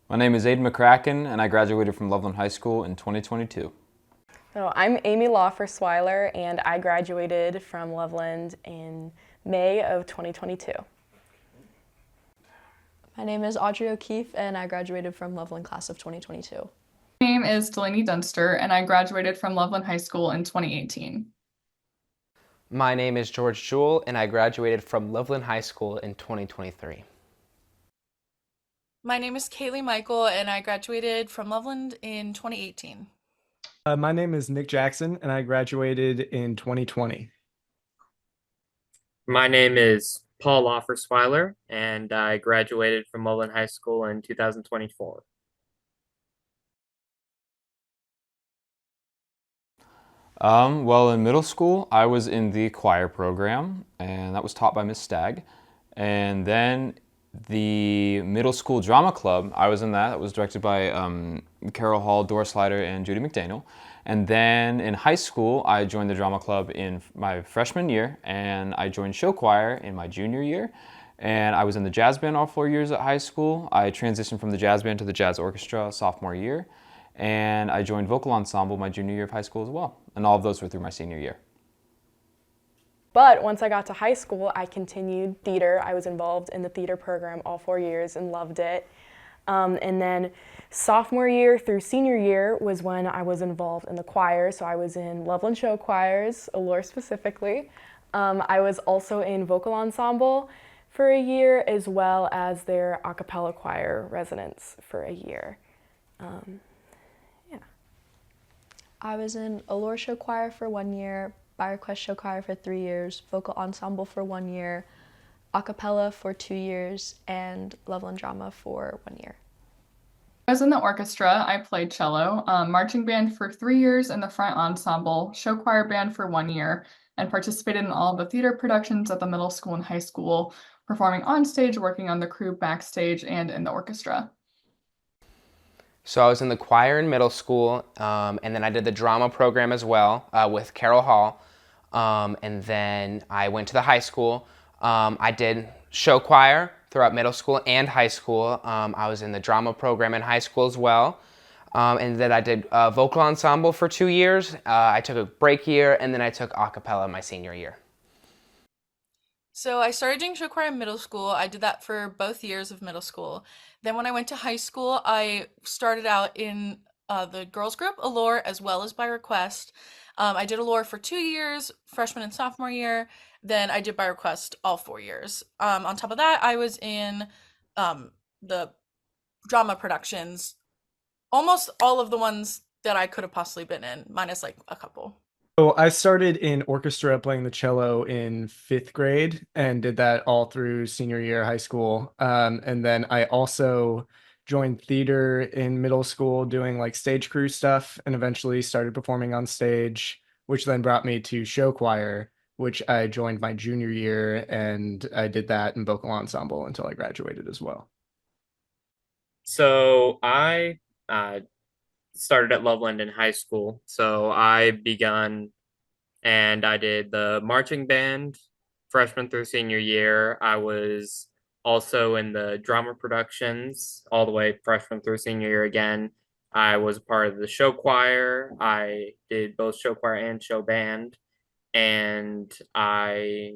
My name is Aidan McCracken, and I graduated from Loveland High School in 2022. So I'm Amy Laufersweiler, and I graduated from Loveland in May of 2022. My name is Audrey O'Keefe, and I graduated from Loveland class of 2022. My name is Delaney Dunster, and I graduated from Loveland High School in 2018. My name is Jewell, and I graduated from Loveland High School in 2023. My name is Kaylee Michael, and I graduated from Loveland in 2018. My name is Nick Jackson, and I graduated in 2020. My name is Paul Laufersweiler, and I graduated from Loveland High School in 2024. Well, in middle school, I was in the choir program, and that was taught by Miss Stagg. And then the middle school drama club, I was in that. That was directed by Carol Hall, Doris Slider, and Judy McDaniel. And then in high school, I joined the drama club in my freshman year, and I joined show choir in my junior year. And I was in the jazz band all 4 years at high school. I transitioned from the jazz band to the jazz orchestra sophomore year. And I joined vocal ensemble my junior year of high school as well. And all of those were through my senior year. But once I got to high school, I continued theater. I was involved in the theater program all 4 years and loved it. And then sophomore year through senior year was when I was involved in the choir. So I was in Loveland show choirs, Allure specifically. I was also in vocal ensemble for a year, as well as their a cappella choir residence for a year. I was in Allure show choir for 1 year, by request show choir for 3 years, vocal ensemble for 1 year, a cappella for 2 years, and Loveland drama for 1 year. I was in the orchestra. I played cello, marching band for 3 years in the front ensemble, show choir band for 1 year, and participated in all of the theater productions at the middle school and high school, performing on stage, working on the crew backstage, and in the orchestra. So I was in the choir in middle school, and then I did the drama program as well with Carol Hall. And then I went to the high school. I did show choir throughout middle school and high school. I was in the drama program in high school as well. And then I did vocal ensemble for 2 years. I took a break year, and then I took a cappella my senior year. So I started doing show choir in middle school. I did that for both years of middle school. Then when I went to high school, I started out in the girls group, Allure, as well as by request. I did Allure for 2 years, freshman and sophomore year. Then I did by request all 4 years. On top of that, I was in the drama productions, almost all of the ones that I could have possibly been in, minus like a couple. So I started in orchestra playing the cello in 5th grade and did that all through senior year high school. And then I also joined theater in middle school doing like stage crew stuff and eventually started performing on stage, which then brought me to show choir, which I joined my junior year, and I did that in vocal ensemble until I graduated as well. So I started at Loveland in high school. So I begun and I did the marching band freshman through senior year. I was also in the drama productions all the way freshman through senior year again. I was a part of the show choir. I did both show choir and show band. And I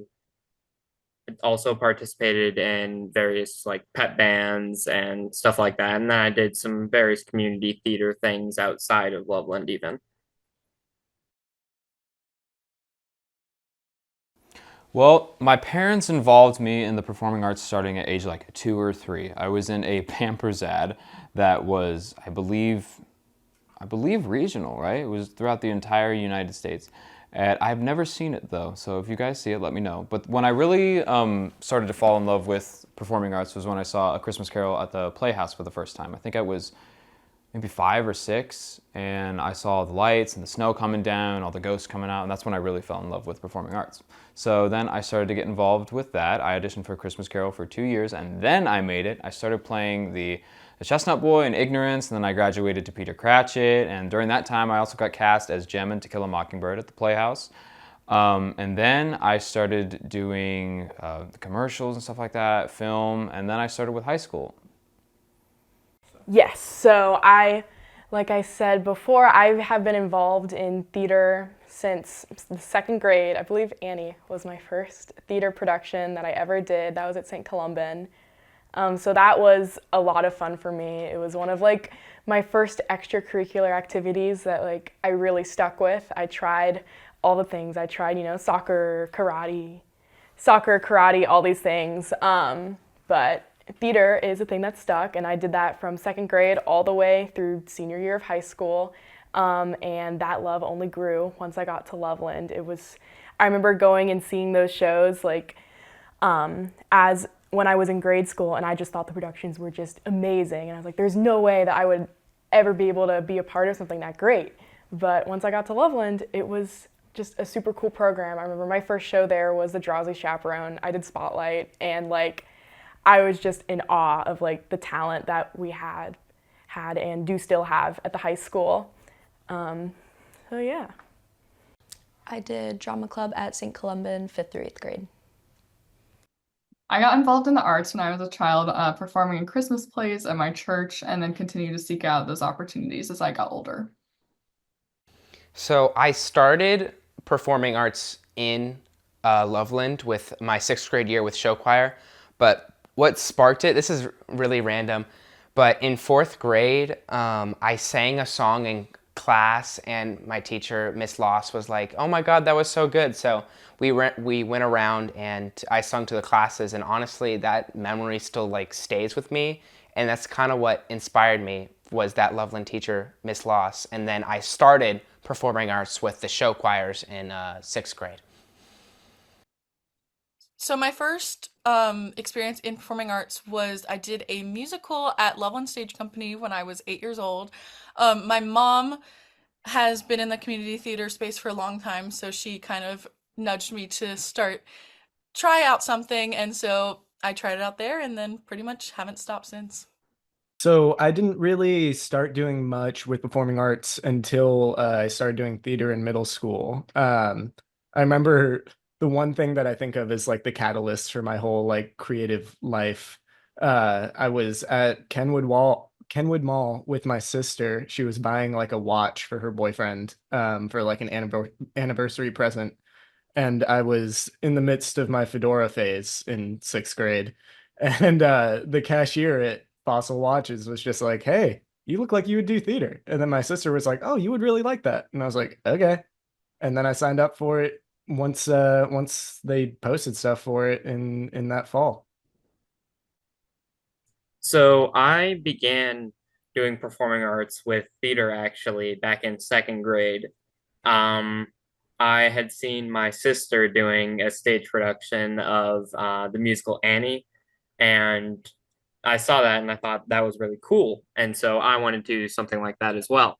also participated in various like pep bands and stuff like that. And then I did some various community theater things outside of Loveland even. Well, my parents involved me in the performing arts starting at age like 2 or 3. I was in a Pampers ad that was, I believe regional, right? It was throughout the entire United States. And I've never seen it though, so if you guys see it, let me know. But when I really started to fall in love with performing arts was when I saw A Christmas Carol at the Playhouse for the first time. I think I was maybe 5 or 6, and I saw the lights and the snow coming down, all the ghosts coming out, and that's when I really fell in love with performing arts. So then I started to get involved with that. I auditioned for A Christmas Carol for 2 years, and then I made it. I started playing the Chestnut Boy in Ignorance, and then I graduated to Peter Cratchit, and during that time I also got cast as Jem in To Kill a Mockingbird at the Playhouse. And then I started doing the commercials and stuff like that, film, and then I started with high school. Yes, so like I said before, I have been involved in theater since the second grade. I believe Annie was my first theater production that I ever did. That was at St. Columban. So that was a lot of fun for me. It was one of like my first extracurricular activities that like I really stuck with. I tried all the things. I tried, soccer, karate, all these things. But theater is a thing that stuck, and I did that from second grade all the way through senior year of high school. And that love only grew once I got to Loveland. I remember going and seeing those shows like as when I was in grade school, and I just thought the productions were just amazing. And I was like, there's no way that I would ever be able to be a part of something that great. But once I got to Loveland, it was just a super cool program. I remember my first show there was the Drowsy Chaperone. I did Spotlight, and like I was just in awe of like the talent that we had and do still have at the high school. So yeah. I did drama club at St. Columban 5th through 8th grade. I got involved in the arts when I was a child, performing in Christmas plays at my church, and then continued to seek out those opportunities as I got older. So I started performing arts in Loveland with my 6th grade year with show choir, but what sparked it, this is really random, but in 4th grade, I sang a song in class, and my teacher, Miss Loss, was like, oh my God, that was so good. So we went around and I sung to the classes, and honestly, that memory still like stays with me. And that's kind of what inspired me, was that Loveland teacher, Miss Loss. And then I started performing arts with the show choirs in 6th grade. So my first experience in performing arts was I did a musical at Loveland Stage Company when I was 8 years old. My mom has been in the community theater space for a long time, so she kind of nudged me to try out something, and so I tried it out there and then pretty much haven't stopped since. So I didn't really start doing much with performing arts until I started doing theater in middle school. I remember the one thing that I think of as like the catalyst for my whole like creative life. I was at Kenwood Mall with my sister. She was buying like a watch for her boyfriend for like an anniversary present. And I was in the midst of my fedora phase in 6th grade. And the cashier at Fossil Watches was just like, hey, you look like you would do theater. And then my sister was like, oh, you would really like that. And I was like, okay. And then I signed up for it once they posted stuff for it in that fall. So I began doing performing arts with theater actually back in second grade. Um, I had seen my sister doing a stage production of the musical Annie, and I saw that and I thought that was really cool. And so I wanted to do something like that as well.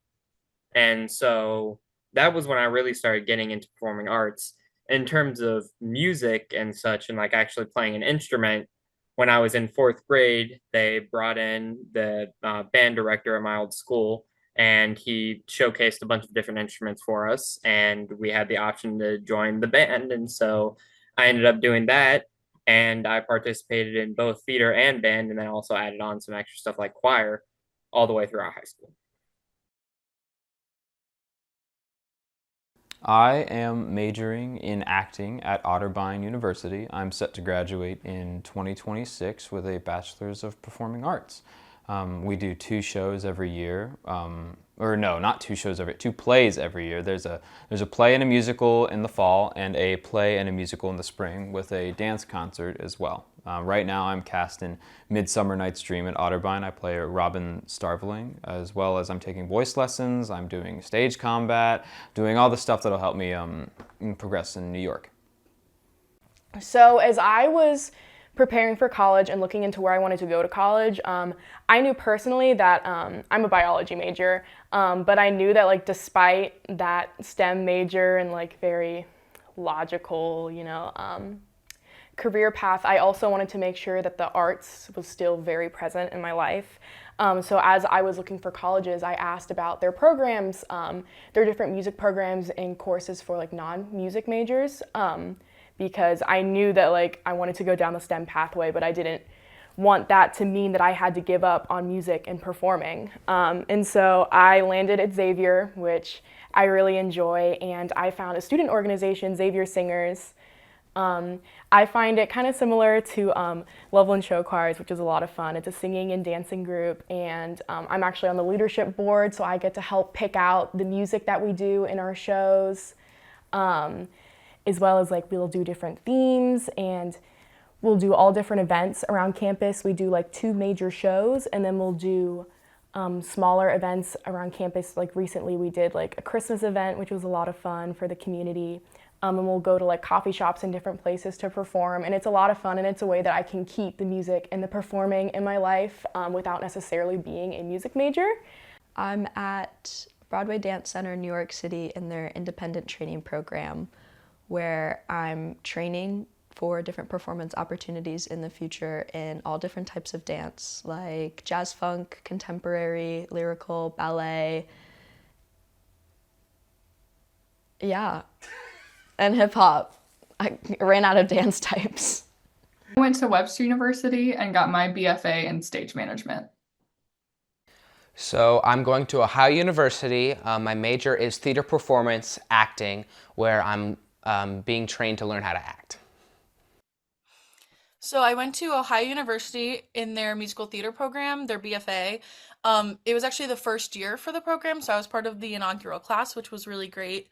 And so that was when I really started getting into performing arts in terms of music and such, and like actually playing an instrument. When I was in 4th grade, they brought in the band director at my old school, and he showcased a bunch of different instruments for us, and we had the option to join the band. And so I ended up doing that, and I participated in both theater and band, and then also added on some extra stuff like choir all the way throughout high school. I am majoring in acting at Audrey University. I'm set to graduate in 2026 with a Bachelor's of Performing Arts. We do 2 shows every year, or no, not 2 shows every, 2 plays every year. There's a play and a musical in the fall, and a play and a musical in the spring, with a dance concert as well. Right now I'm cast in Midsummer Night's Dream at Otterbein. I play Robin Starveling, as well as I'm taking voice lessons, I'm doing stage combat, doing all the stuff that'll help me progress in New York. So as I was preparing for college and looking into where I wanted to go to college, I knew personally that I'm a biology major, but I knew that like despite that STEM major and like very logical, career path, I also wanted to make sure that the arts was still very present in my life. So as I was looking for colleges, I asked about their programs, their different music programs and courses for like non-music majors, because I knew that like I wanted to go down the STEM pathway, but I didn't want that to mean that I had to give up on music and performing. And so I landed at Xavier, which I really enjoy, and I found a student organization, Xavier Singers. I find it kind of similar to Loveland Show Choirs, which is a lot of fun. It's a singing and dancing group, and I'm actually on the leadership board, so I get to help pick out the music that we do in our shows, as well as like we'll do different themes, and we'll do all different events around campus. We do like 2 major shows, and then we'll do smaller events around campus. Like recently we did like a Christmas event, which was a lot of fun for the community. And we'll go to like coffee shops and different places to perform. And it's a lot of fun, and it's a way that I can keep the music and the performing in my life without necessarily being a music major. I'm at Broadway Dance Center in New York City in their independent training program, where I'm training for different performance opportunities in the future in all different types of dance, like jazz funk, contemporary, lyrical, ballet. Yeah. And hip hop. I ran out of dance types. I went to Webster University and got my BFA in stage management. So I'm going to Ohio University. My major is theater performance acting, where I'm being trained to learn how to act. So I went to Ohio University in their musical theater program, their BFA. It was actually the first year for the program, so I was part of the inaugural class, which was really great.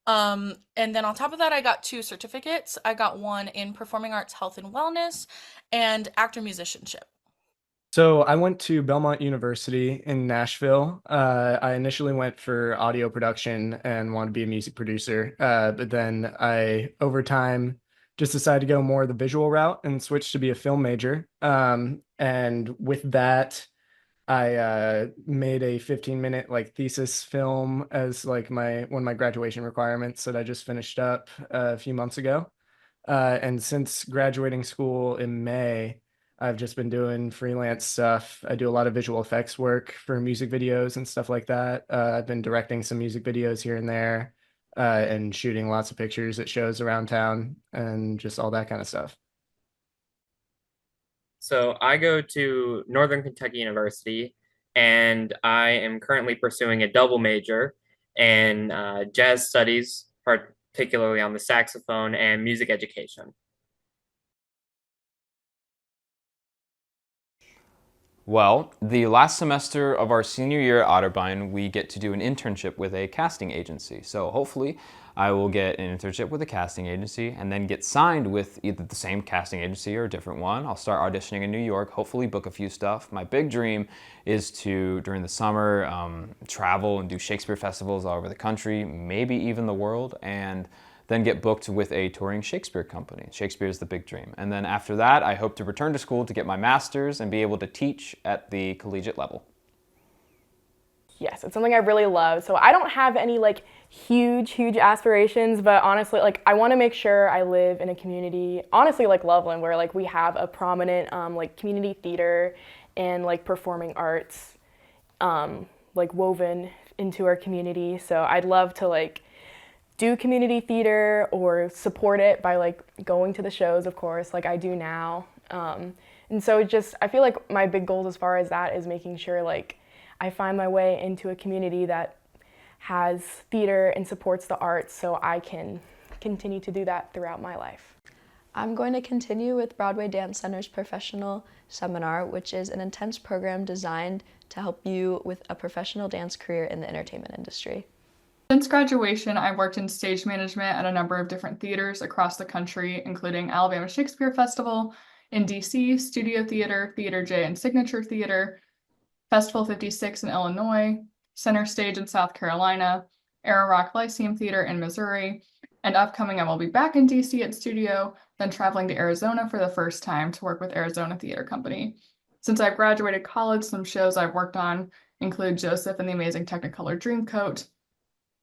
And then on top of that, I got 2 certificates. I got one in performing arts, health and wellness, and actor musicianship. So I went to Belmont University in Nashville. I initially went for audio production and wanted to be a music producer. But then over time, just decided to go more the visual route and switched to be a film major. And with that, I made a 15-minute like thesis film as like one of my graduation requirements that I just finished up a few months ago. And since graduating school in May, I've just been doing freelance stuff. I do a lot of visual effects work for music videos and stuff like that. I've been directing some music videos here and there, and shooting lots of pictures at shows around town and just all that kind of stuff. So I go to Northern Kentucky University, and I am currently pursuing a double major in jazz studies, particularly on the saxophone, and music education. Well, the last semester of our senior year at Otterbein, we get to do an internship with a casting agency. So hopefully I will get an internship with a casting agency and then get signed with either the same casting agency or a different one. I'll start auditioning in New York, hopefully book a few stuff. My big dream is to, during the summer, travel and do Shakespeare festivals all over the country, maybe even the world, and then get booked with a touring Shakespeare company. Shakespeare is the big dream. And then after that, I hope to return to school to get my master's and be able to teach at the collegiate level. Yes, it's something I really love. So I don't have any like huge aspirations, but honestly, like I want to make sure I live in a community, honestly like Loveland, where like we have a prominent like community theater and like performing arts like woven into our community. So I'd love to like do community theater or support it by like going to the shows, of course, like I do now. And so I feel like my big goals as far as that is making sure like I find my way into a community that has theater and supports the arts, so I can continue to do that throughout my life. I'm going to continue with Broadway Dance Center's Professional Seminar, which is an intense program designed to help you with a professional dance career in the entertainment industry. Since graduation, I've worked in stage management at a number of different theaters across the country, including Alabama Shakespeare Festival, in DC, Studio Theater, Theater J and Signature Theater, Festival 56 in Illinois, Center Stage in South Carolina, Arrow Rock Lyceum Theater in Missouri, and upcoming I will be back in DC at Studio, then traveling to Arizona for the first time to work with Arizona Theater Company. Since I've graduated college, some shows I've worked on include Joseph and the Amazing Technicolor Dreamcoat,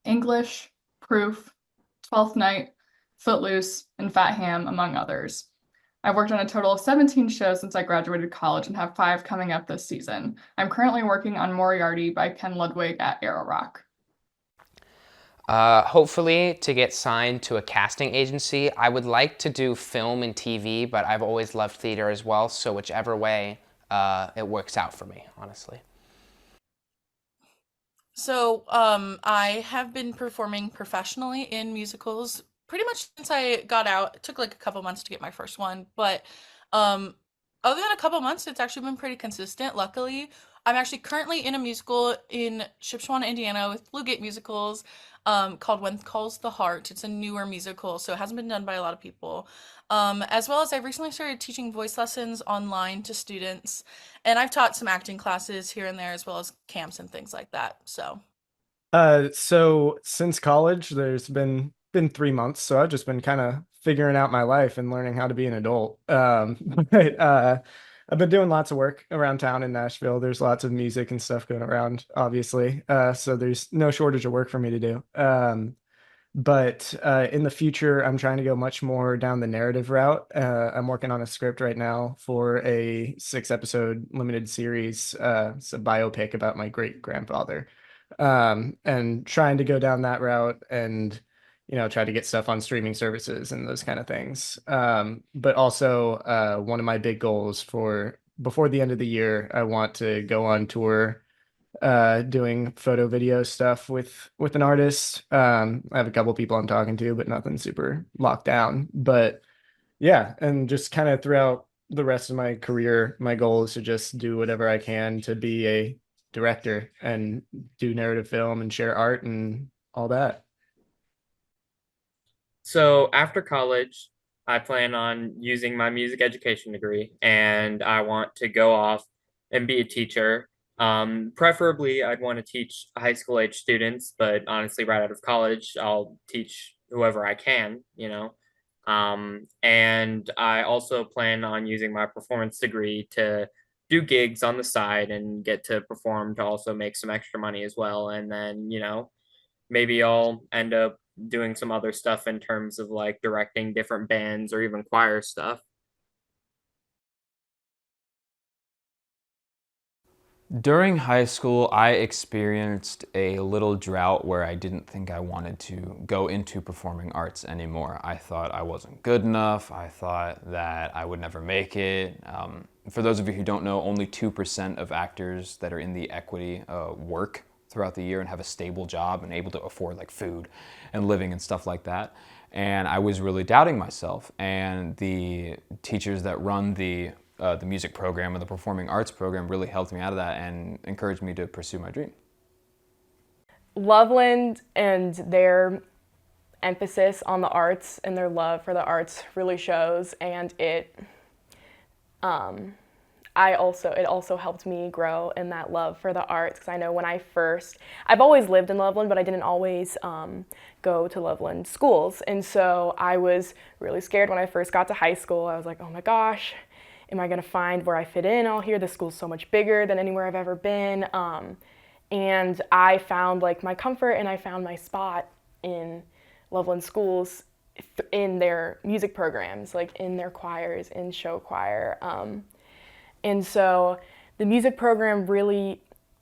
English, Proof, 12th Night, Footloose, and Fat Ham, among others. I've worked on a total of 17 shows since I graduated college and have 5 coming up this season. I'm currently working on Moriarty by Ken Ludwig at Arrow Rock. Hopefully to get signed to a casting agency. I would like to do film and TV, but I've always loved theater as well, so whichever way it works out for me, honestly. So, I have been performing professionally in musicals pretty much since I got out. It took like a couple months to get my first one, but um, other than a couple months, it's actually been pretty consistent. Luckily, I'm actually currently in a musical in Shipshewana, Indiana, with Blue Gate Musicals, called When Calls the Heart. It's a newer musical, so it hasn't been done by a lot of people. As well as I've recently started teaching voice lessons online to students. And I've taught some acting classes here and there, as well as camps and things like that. So, So since college, there's been 3 months, so I've just been kind of figuring out my life and learning how to be an adult. But I've been doing lots of work around town in Nashville. There's lots of music and stuff going around, obviously. So there's no shortage of work for me to do. But in the future, I'm trying to go much more down the narrative route. I'm working on a script right now for a 6 episode limited series. It's a biopic about my great grandfather, and trying to go down that route and try to get stuff on streaming services and those kind of things. But also, one of my big goals for before the end of the year, I want to go on tour doing photo video stuff with an artist. I have a couple people I'm talking to, but nothing super locked down. But yeah, and just kind of throughout the rest of my career, my goal is to just do whatever I can to be a director and do narrative film and share art and all that. So after college, I plan on using my music education degree and I want to go off and be a teacher. Preferably, I'd want to teach high school age students, but honestly, right out of college, I'll teach whoever I can. And I also plan on using my performance degree to do gigs on the side and get to perform to also make some extra money as well. And then, maybe I'll end up doing some other stuff in terms of like directing different bands or even choir stuff. During high school, I experienced a little drought where I didn't think I wanted to go into performing arts anymore. I thought I wasn't good enough. I thought that I would never make it. For those of you who don't know, only 2% of actors that are in the equity work throughout the year and have a stable job and able to afford like food and living and stuff like that. And I was really doubting myself. And the teachers that run the music program or the performing arts program really helped me out of that and encouraged me to pursue my dream. Loveland and their emphasis on the arts and their love for the arts really shows, and it also helped me grow in that love for the arts, because I know I've always lived in Loveland, but I didn't always go to Loveland schools, and so I was really scared when I first got to high school. I was like, oh my gosh, am I gonna find where I fit in out here? The school's so much bigger than anywhere I've ever been. And I found like my comfort and I found my spot in Loveland schools in their music programs, like in their choirs, in show choir. And so the music program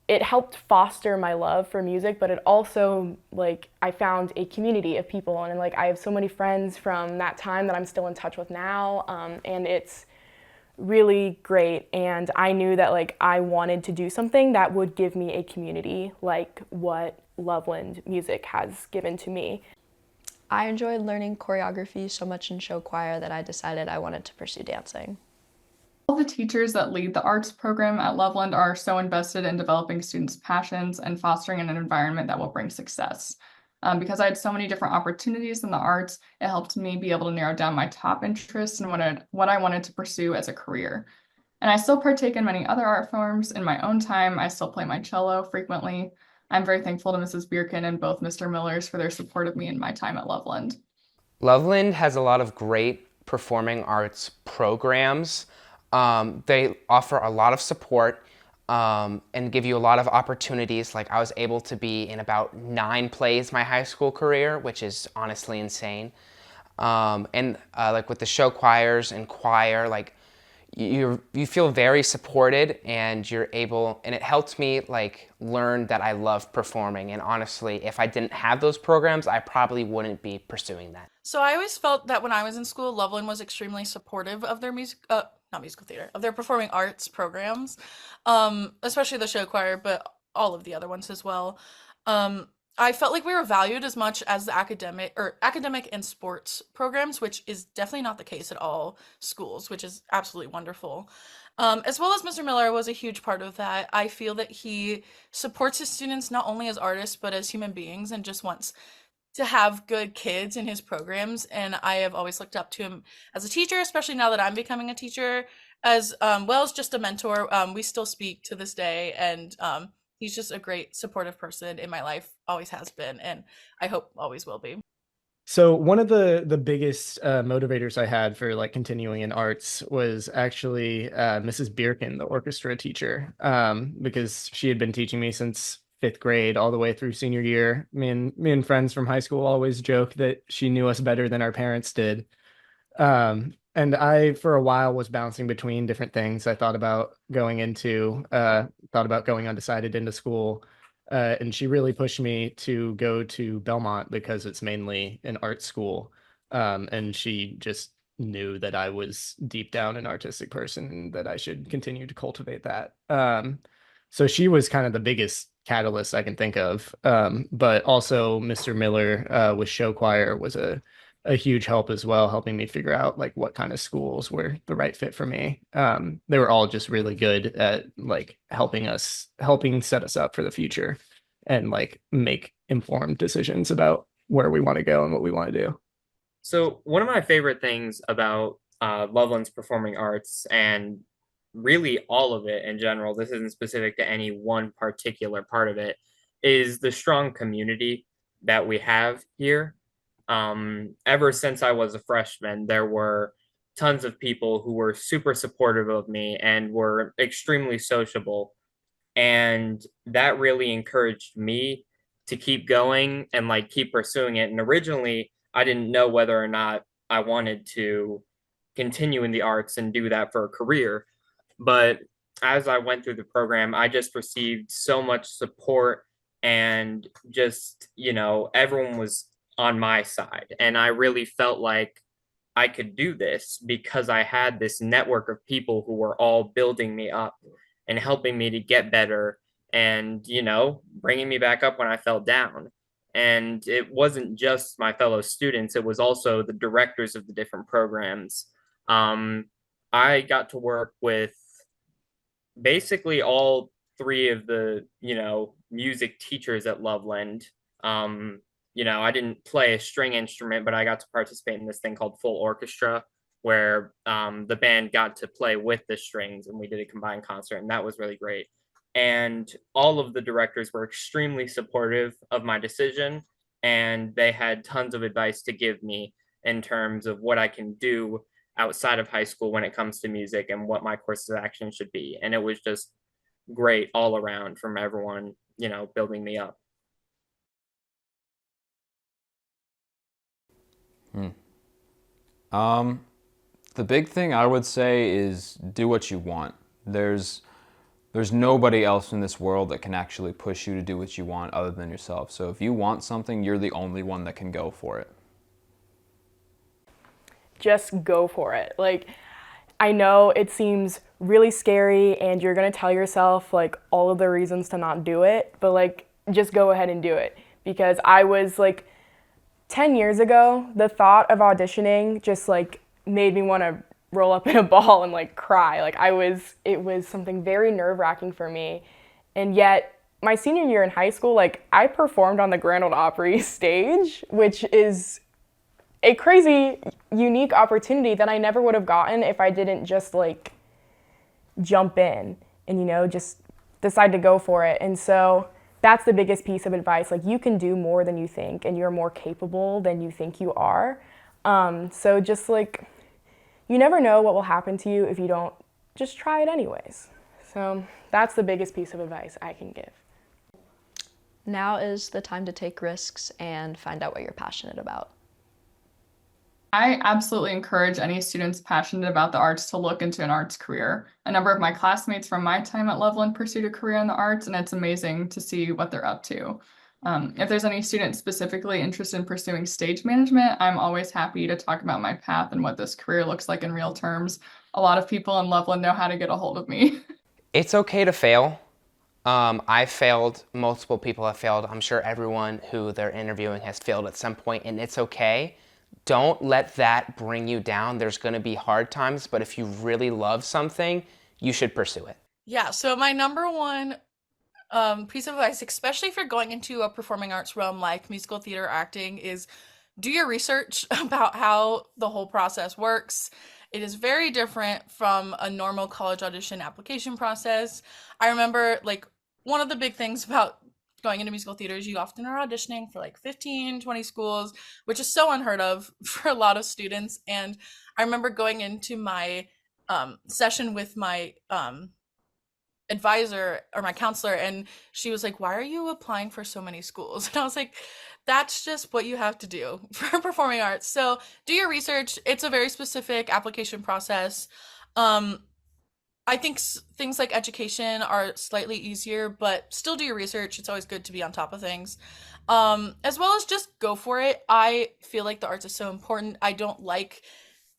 it helped foster my love for music, but it also, like, I found a community of people, and like I have so many friends from that time that I'm still in touch with now, and it's really great. And I knew that like I wanted to do something that would give me a community like what Loveland music has given to me. I enjoyed learning choreography so much in show choir that I decided I wanted to pursue dancing. All the teachers that lead the arts program at Loveland are so invested in developing students' passions and fostering an environment that will bring success. Because I had so many different opportunities in the arts, it helped me be able to narrow down my top interests and what I wanted to pursue as a career. And I still partake in many other art forms in my own time. I still play my cello frequently. I'm very thankful to Mrs. Bierkin and both Mr. Millers for their support of me in my time at Loveland. Loveland has a lot of great performing arts programs. They offer a lot of support and give you a lot of opportunities. Like I was able to be in about 9 plays my high school career, which is honestly insane. And like with the show choirs and choir, like you feel very supported, and you're able, and it helped me like learn that I love performing. And honestly, if I didn't have those programs, I probably wouldn't be pursuing that. So I always felt that when I was in school, Loveland was extremely supportive of their not musical theater, of their performing arts programs, especially the show choir, but all of the other ones as well. I felt like we were valued as much as the academic and sports programs, which is definitely not the case at all schools, which is absolutely wonderful. As well as Mr. Miller was a huge part of that. I feel that he supports his students not only as artists, but as human beings, and just wants to have good kids in his programs. And I have always looked up to him as a teacher, especially now that I'm becoming a teacher, as well as just a mentor. We still speak to this day, and he's just a great supportive person in my life, always has been, and I hope always will be. So one of the biggest motivators I had for like continuing in arts was actually Mrs. Birkin, the orchestra teacher, because she had been teaching me since 5th grade all the way through senior year. Me and friends from high school always joke that she knew us better than our parents did. And I, for a while, was bouncing between different things. I thought about going undecided into school. And she really pushed me to go to Belmont because it's mainly an art school. And she just knew that I was deep down an artistic person and that I should continue to cultivate that. So she was kind of the biggest catalyst I can think of. But also Mr. Miller with show choir was a huge help as well, helping me figure out like what kind of schools were the right fit for me. They were all just really good at like helping set us up for the future and like make informed decisions about where we want to go and what we want to do. So one of my favorite things about Loveland's performing arts, and really all of it in general, this isn't specific to any one particular part of it, is the strong community that we have here. Ever since I was a freshman, there were tons of people who were super supportive of me and were extremely sociable. And that really encouraged me to keep going and like keep pursuing it. And originally, I didn't know whether or not I wanted to continue in the arts and do that for a career. But as I went through the program, I just received so much support, and just, everyone was on my side. And I really felt like I could do this because I had this network of people who were all building me up and helping me to get better, and, bringing me back up when I fell down. And it wasn't just my fellow students, it was also the directors of the different programs. I got to work with basically all three of the, music teachers at Loveland. I didn't play a string instrument, but I got to participate in this thing called full orchestra, where the band got to play with the strings, and we did a combined concert, and that was really great. And all of the directors were extremely supportive of my decision, and they had tons of advice to give me in terms of what I can do outside of high school when it comes to music and what my courses of action should be. And it was just great all around from everyone, building me up. The big thing I would say is do what you want. There's nobody else in this world that can actually push you to do what you want other than yourself. So if you want something, you're the only one that can go for it. Just go for it. Like, I know it seems really scary and you're gonna tell yourself like all of the reasons to not do it, but like just go ahead and do it. Because I was like 10 years ago, the thought of auditioning just like made me want to roll up in a ball and like cry. It was something very nerve-wracking for me. And yet my senior year in high school, like I performed on the Grand Ole Opry stage, which is a crazy, unique opportunity that I never would have gotten if I didn't just like jump in and, just decide to go for it. And so that's the biggest piece of advice. Like, you can do more than you think, and you're more capable than you think you are. So just like, you never know what will happen to you if you don't just try it anyways. So that's the biggest piece of advice I can give. Now is the time to take risks and find out what you're passionate about. I absolutely encourage any students passionate about the arts to look into an arts career. A number of my classmates from my time at Loveland pursued a career in the arts, and it's amazing to see what they're up to. If there's any student specifically interested in pursuing stage management, I'm always happy to talk about my path and what this career looks like in real terms. A lot of people in Loveland know how to get a hold of me. It's okay to fail. I've failed, multiple people have failed. I'm sure everyone who they're interviewing has failed at some point, and it's okay. Don't let that bring you down. There's going to be hard times, but if you really love something, you should pursue it. Yeah, so my number one piece of advice, especially if you're going into a performing arts realm like musical theater acting, is do your research about how the whole process works. It is very different from a normal college audition application process. I remember, like, one of the big things about going into musical theater is you often are auditioning for like 15, 20 schools, which is so unheard of for a lot of students. And I remember going into my session with my advisor or my counselor, and she was like, why are you applying for so many schools? And I was like, that's just what you have to do for performing arts. So do your research. It's a very specific application process. I think things like education are slightly easier, but still do your research. It's always good to be on top of things. As well as just go for it. I feel like the arts is so important. I don't like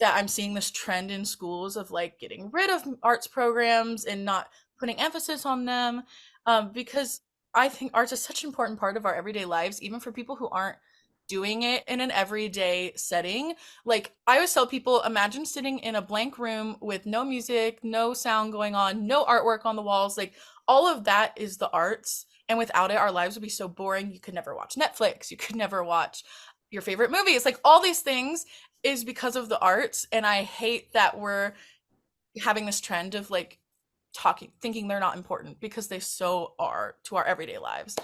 that I'm seeing this trend in schools of like getting rid of arts programs and not putting emphasis on them, because I think arts is such an important part of our everyday lives, even for people who aren't doing it in an everyday setting. Like, I always tell people, imagine sitting in a blank room with no music, no sound going on, no artwork on the walls. Like, all of that is the arts. And without it, our lives would be so boring. You could never watch Netflix. You could never watch your favorite movies. Like, all these things is because of the arts. And I hate that we're having this trend of like thinking they're not important, because they so are to our everyday lives.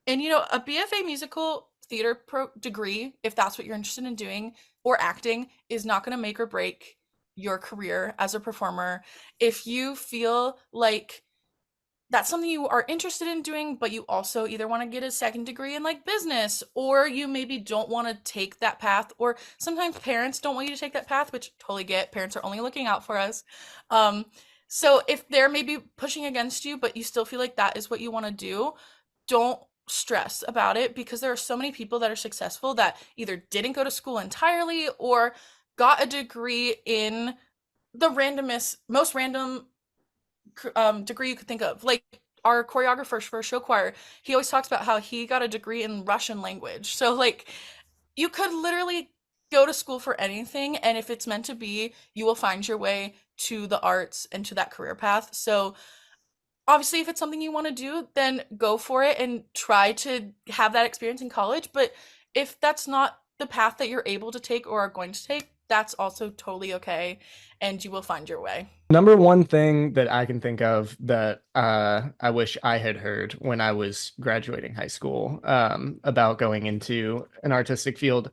And a BFA musical theater degree, if that's what you're interested in doing, or acting, is not going to make or break your career as a performer. If you feel like that's something you are interested in doing, but you also either want to get a second degree in like business, or you maybe don't want to take that path, or sometimes parents don't want you to take that path, which totally get. Parents are only looking out for us. So if they're maybe pushing against you, but you still feel like that is what you want to do, don't stress about it, because there are so many people that are successful that either didn't go to school entirely or got a degree in the most random degree you could think of. Like, our choreographer for show choir, he always talks about how he got a degree in Russian language. So like, you could literally go to school for anything, and if it's meant to be, you will find your way to the arts and to that career path. So obviously, if it's something you want to do, then go for it and try to have that experience in college. But if that's not the path that you're able to take or are going to take, that's also totally okay, and you will find your way. Number one thing that I can think of that I wish I had heard when I was graduating high school about going into an artistic field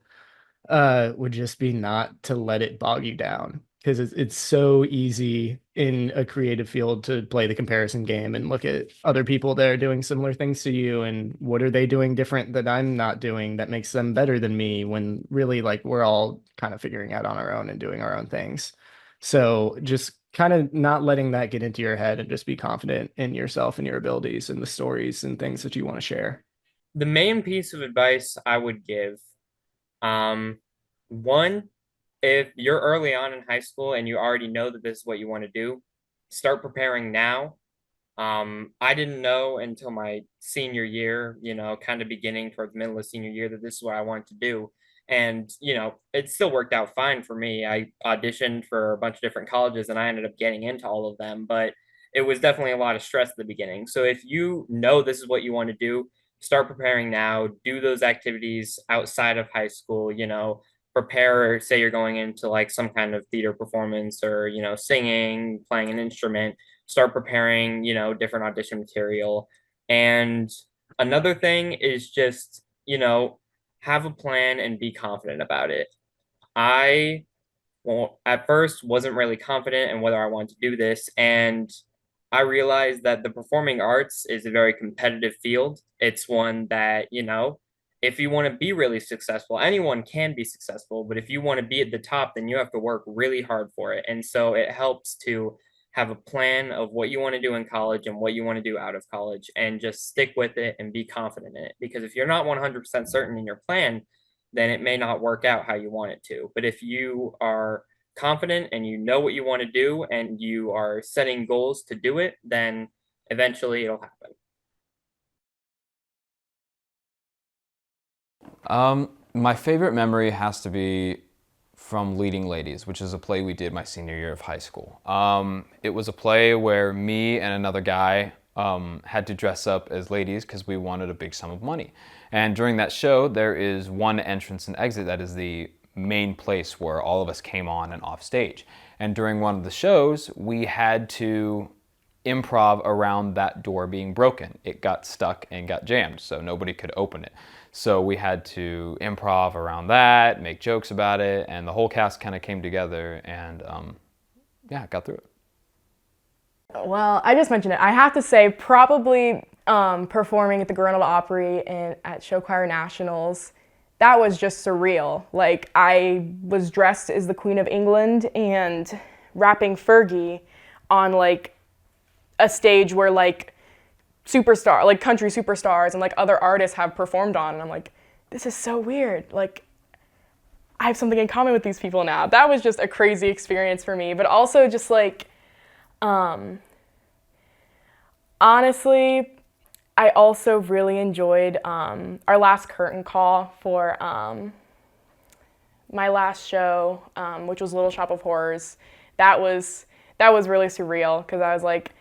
would just be not to let it bog you down, because it's so easy in a creative field to play the comparison game and look at other people that are doing similar things to you and what are they doing different that I'm not doing that makes them better than me, when really like we're all kind of figuring out on our own and doing our own things. So just kind of not letting that get into your head and just be confident in yourself and your abilities and the stories and things that you want to share. The main piece of advice I would give, one, if you're early on in high school and you already know that this is what you want to do, start preparing now. I didn't know until my senior year, kind of beginning towards the middle of senior year, that this is what I wanted to do. And, it still worked out fine for me. I auditioned for a bunch of different colleges and I ended up getting into all of them, but it was definitely a lot of stress at the beginning. So if you know this is what you want to do, start preparing now, do those activities outside of high school, prepare, say you're going into like some kind of theater performance or, singing, playing an instrument, start preparing, different audition material. And another thing is just, have a plan and be confident about it. I, well, at first wasn't really confident in whether I wanted to do this. And I realized that the performing arts is a very competitive field. It's one that, if you want to be really successful, anyone can be successful, but if you want to be at the top, then you have to work really hard for it. And so it helps to have a plan of what you want to do in college and what you want to do out of college, and just stick with it and be confident in it. Because if you're not 100% certain in your plan, then it may not work out how you want it to. But if you are confident and you know what you want to do and you are setting goals to do it, then eventually it'll happen. My favorite memory has to be from Leading Ladies, which is a play we did my senior year of high school. It was a play where me and another guy had to dress up as ladies because we wanted a big sum of money. And during that show, there is one entrance and exit that is the main place where all of us came on and off stage. And during one of the shows, we had to improv around that door being broken. It got stuck and got jammed, so nobody could open it. So we had to improv around that, make jokes about it, and the whole cast kind of came together and yeah, got through it. Well, I just mentioned it. I have to say probably performing at the Granada Opry and at Show Choir Nationals, that was just surreal. Like, I was dressed as the Queen of England and rapping Fergie on like a stage where like country superstars and like other artists have performed on, and I'm like, this is so weird. Like, I have something in common with these people now. That was just a crazy experience for me, but also just like, honestly, I also really enjoyed our last curtain call for my last show, which was Little Shop of Horrors. That was really surreal because I was like,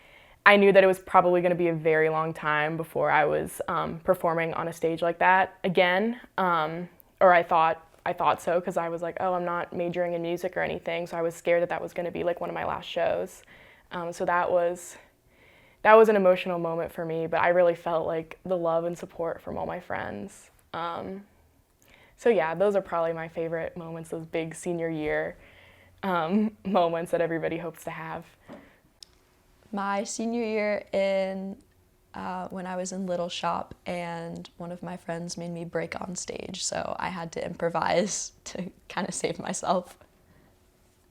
I knew that it was probably going to be a very long time before I was performing on a stage like that again, or I thought so, because I was like, oh, I'm not majoring in music or anything, so I was scared that that was going to be like one of my last shows. So that was an emotional moment for me, but I really felt like the love and support from all my friends. So yeah, those are probably my favorite moments, those big senior year moments that everybody hopes to have. My senior year when I was in Little Shop, and one of my friends made me break on stage, so I had to improvise to kind of save myself.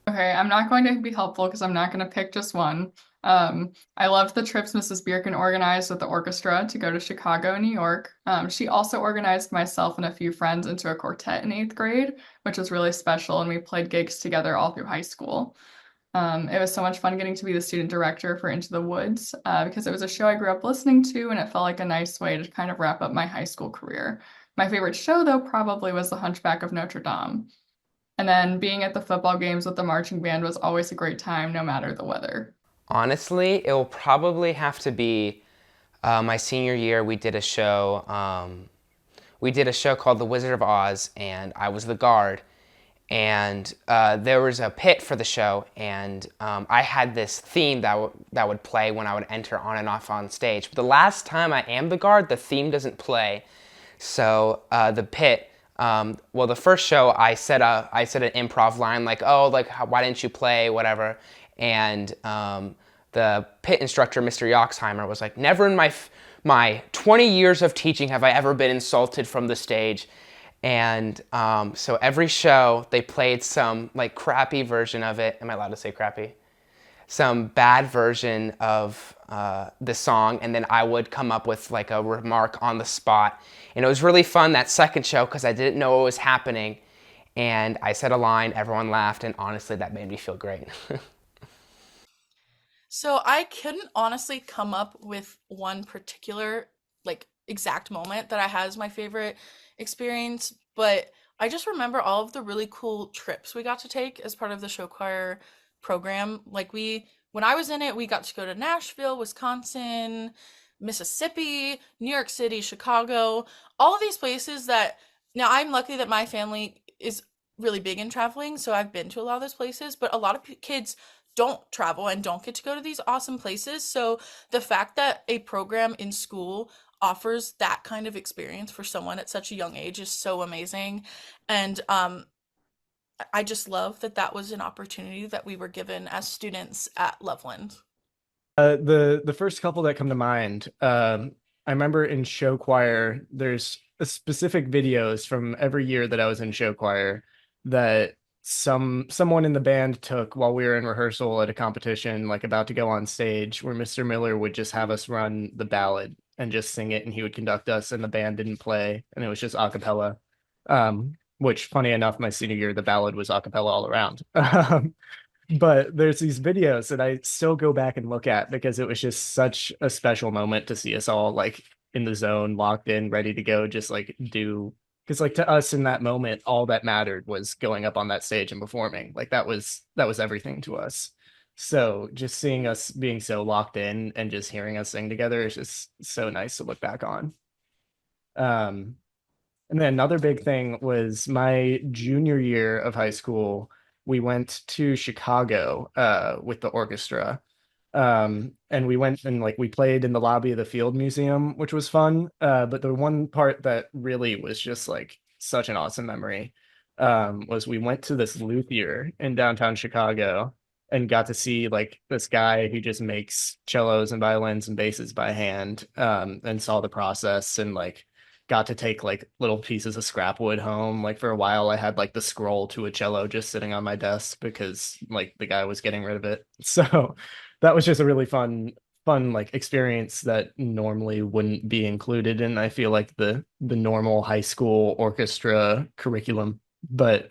Okay, I'm not going to be helpful because I'm not going to pick just one. I loved the trips Mrs. Bierkin organized with the orchestra to go to Chicago and New York. She also organized myself and a few friends into a quartet in 8th grade, which was really special, and we played gigs together all through high school. It was so much fun getting to be the student director for Into the Woods because it was a show I grew up listening to, and it felt like a nice way to kind of wrap up my high school career. My favorite show, though, probably was The Hunchback of Notre Dame. And then being at the football games with the marching band was always a great time, no matter the weather. Honestly, it will probably have to be my senior year. We did a show called The Wizard of Oz, and I was the guard. And there was a pit for the show, and I had this theme that would play when I would enter on and off on stage. But the last time I am the guard, the theme doesn't play. So the pit, the first show I said an improv line like, oh, like why didn't you play, whatever. And the pit instructor, Mr. Yoxheimer, was like, never in my 20 years of teaching have I ever been insulted from the stage. And so every show they played some like crappy version of it. Am I allowed to say crappy? Some bad version of the song, and then I would come up with like a remark on the spot. And it was really fun that second show because I didn't know what was happening. And I said a line, everyone laughed, and honestly that made me feel great. So I couldn't honestly come up with one particular like exact moment that I had as my favorite experience, but I just remember all of the really cool trips we got to take as part of the show choir program. Like when I was in it, we got to go to Nashville, Wisconsin, Mississippi, New York City, Chicago, all of these places that now I'm lucky that my family is really big in traveling, so I've been to a lot of those places, but a lot of kids don't travel and don't get to go to these awesome places. So the fact that a program in school offers that kind of experience for someone at such a young age is so amazing. And I just love that that was an opportunity that we were given as students at Loveland. The first couple that come to mind, I I remember in show choir, there's a specific videos from every year that I was in show choir that someone in the band took while we were in rehearsal at a competition, like about to go on stage, where Mr. Miller would just have us run the ballad and just sing it, and he would conduct us, and the band didn't play, and it was just a cappella. Which, funny enough, my senior year, the ballad was a cappella all around. But there's these videos that I still go back and look at because it was just such a special moment to see us all like in the zone, locked in, ready to go, just like do. Because like to us in that moment, all that mattered was going up on that stage and performing. Like that was everything to us. So just seeing us being so locked in and just hearing us sing together is just so nice to look back on. Um, and then another big thing was my junior year of high school. We went to Chicago with the orchestra. And we went and like we played in the lobby of the Field Museum, which was fun. But the one part that really was just like such an awesome memory was we went to this luthier in downtown Chicago and got to see like this guy who just makes cellos and violins and basses by hand, and saw the process and like got to take like little pieces of scrap wood home. Like for a while, I had like the scroll to a cello just sitting on my desk because like the guy was getting rid of it. So that was just a really fun like experience that normally wouldn't be included in, I feel like, the normal high school orchestra curriculum. But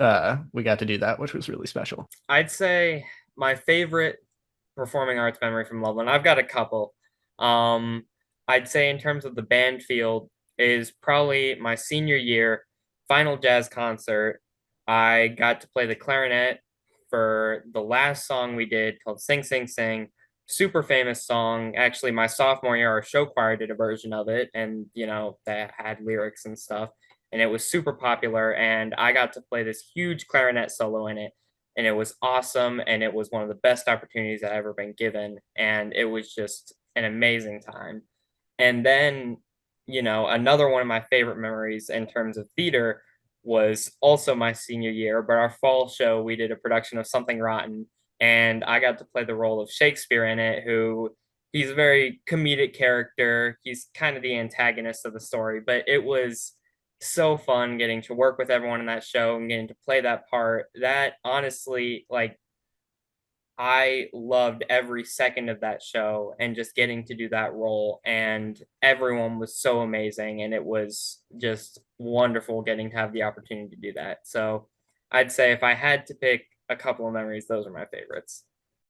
we got to do that, which was really special. I'd say my favorite performing arts memory from Loveland, I've got a couple. Um, I'd say in terms of the band field is probably my senior year final jazz concert. I got to play the clarinet for the last song we did called Sing Sing Sing. Super famous song. Actually, my sophomore year, our show choir did a version of it, and that had lyrics and stuff. And it was super popular. And I got to play this huge clarinet solo in it, and it was awesome. And it was one of the best opportunities I've ever been given. And it was just an amazing time. And then, another one of my favorite memories in terms of theater was also my senior year, but our fall show, we did a production of Something Rotten, and I got to play the role of Shakespeare in it, who he's a very comedic character. He's kind of the antagonist of the story, but it was so fun getting to work with everyone in that show and getting to play that part. That honestly, like, I loved every second of that show and just getting to do that role. And everyone was so amazing. And it was just wonderful getting to have the opportunity to do that. So I'd say if I had to pick a couple of memories, those are my favorites.